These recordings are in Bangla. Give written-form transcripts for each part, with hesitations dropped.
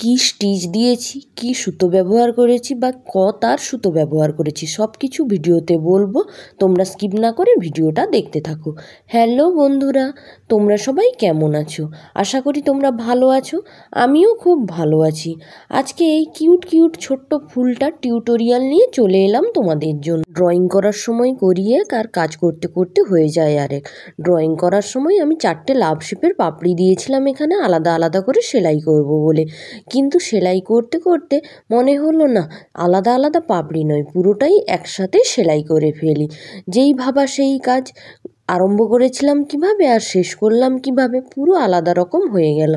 কি স্টিচ দিয়েছি, কি সুতো ব্যবহার করেছি বা তার সুতো ব্যবহার করেছি সব কিছু ভিডিওতে বলবো। তোমরা স্কিপ না করে ভিডিওটা দেখতে থাকো। হ্যালো বন্ধুরা, তোমরা সবাই কেমন আছো? আশা করি তোমরা ভালো আছো। আমিও খুব ভালো আছি। আজকে এই কিউট কিউট ছোট্ট ফুলটা টিউটোরিয়াল নিয়ে চলে এলাম তোমাদের জন্য। ড্রয়িং করার সময় করিয়ে আর কাজ করতে করতে হয়ে যায় আরেক। ড্রয়িং করার সময় আমি 4টে লাভ শেপের পাপড়ি দিয়েছিলাম এখানে আলাদা আলাদা করে সেলাই করব বলে, কিন্তু সেলাই করতে করতে মনে হলো না আলাদা আলাদা পাপড়ি নয়, পুরোটাই একসাথে সেলাই করে ফেলি। যেই ভাবা সেই কাজ। আরম্ভ করেছিলাম কিভাবে আর শেষ করলাম কিভাবে, পুরো আলাদা রকম হয়ে গেল।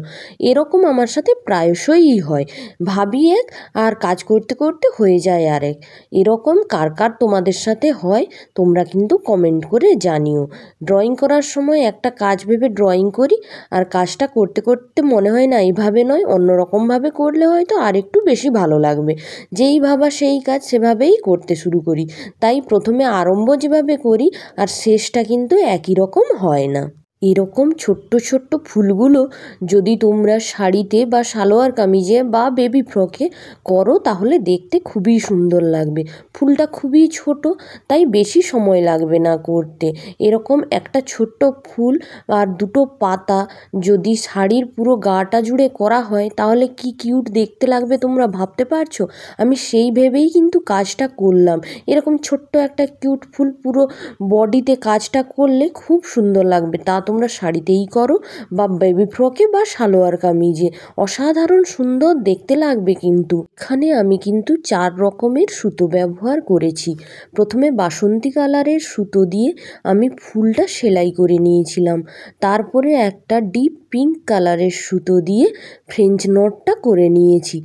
এরকম আমার সাথে প্রায়শই হয়, ভাবি এক আর কাজ করতে করতে হয়ে যায় আরেক। এরকম কার কার তোমাদের সাথে হয় তোমরা কিন্তু কমেন্ট করে জানিও। ড্রয়িং করার সময় একটা কাজ ভেবে ড্রয়িং করি, আর কাজটা করতে করতে মনে হয় না এইভাবে নয় অন্যরকমভাবে করলে হয়তো আর একটু বেশি ভালো লাগবে। যেই ভাবা সেই কাজ সেভাবেই করতে শুরু করি, তাই প্রথমে আরম্ভ যেভাবে করি আর শেষটা কিন্তু একই রকম হয় না। এরকম ছোট্ট ছোট্ট ফুলগুলো যদি তোমরা শাড়িতে বা সালোয়ার কামিজে বা বেবি ফ্রকে করো তাহলে দেখতে খুবই সুন্দর লাগবে। ফুলটা খুবই ছোট, তাই বেশি সময় লাগবে না করতে। এরকম একটা ছোট্ট ফুল আর দুটো পাতা যদি শাড়ির পুরো গাটা জুড়ে করা হয় তাহলে কি কিউট দেখতে লাগবে তোমরা ভাবতে পারছো? আমি সেই ভেবেই কিন্তু কাজটা করলাম। এরকম ছোট্ট একটা কিউট ফুল পুরো বডিতে কাজটা করলে খুব সুন্দর লাগবে। তা তোমরা শাড়িতেই করো বা বেবি ফ্রকে বা সালোয়ার কামিজে, অসাধারণ সুন্দর দেখতে লাগবে। কিন্তু এখানে আমি কিন্তু 4 রকমের সুতো ব্যবহার করেছি। প্রথমে বাসন্তী কালারের সুতো দিয়ে আমি ফুলটা সেলাই করে নিয়েছিলাম। তারপরে একটা ডিপ পিঙ্ক কালারের সুতো দিয়ে ফ্রেঞ্চ নটটা করে নিয়েছি।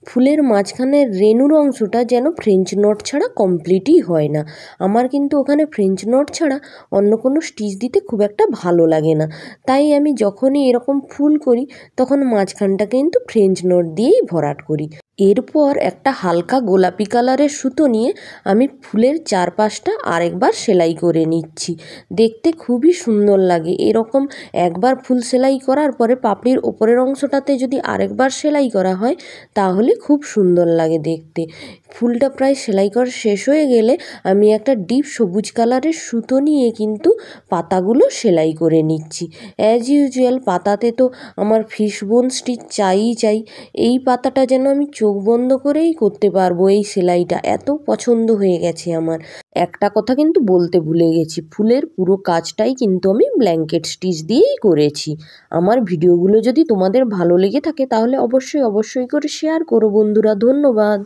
ফুলের মাঝখানের রেনুর অংশটা যেন ফ্রেঞ্চ নট ছাড়া কমপ্লিটই হয় না। আমার কিন্তু ওখানে ফ্রেঞ্চ নট ছাড়া অন্য কোনো স্টিচ দিতে খুব একটা ভালো লাগে না, তাই আমি যখনই এরকম ফুল করি তখন মাঝখানটা কিন্তু ফ্রেঞ্চ নট দিয়েই ভরাট করি। এরপর একটা হালকা গোলাপি কালারের সুতো নিয়ে আমি ফুলের চারপাশটা আরেকবার সেলাই করে নিচ্ছি। দেখতে খুবই সুন্দর লাগে। এরকম একবার ফুল সেলাই করার পরে পাপড়ির ওপরের অংশটাতে যদি আরেকবার সেলাই করা হয় তাহলে খুব সুন্দর লাগে দেখতে। ফুলটা প্রায় সেলাই করা শেষ হয়ে গেলে আমি একটা ডিপ সবুজ কালারের সুতো নিয়ে কিন্তু পাতাগুলো সেলাই করে নিচ্ছি। অ্যাজ ইউজুয়াল পাতাতে তো আমার ফিশবোন স্টিচ চাই। এই পাতাটা যেন আমি চোখ বন্ধ করেই করতে পারবো। এই সেলাইটা এত পছন্দ হয়ে গেছে আমার। একটা কথা কিন্তু বলতে ভুলে গেছি, ফুলের পুরো কাজটাই কিন্তু আমি ব্ল্যাঙ্কেট স্টিচ দিয়েই করেছি। আমার ভিডিওগুলো যদি তোমাদের ভালো লেগে থাকে তাহলে অবশ্যই করে শেয়ার করো বন্ধুরা। ধন্যবাদ।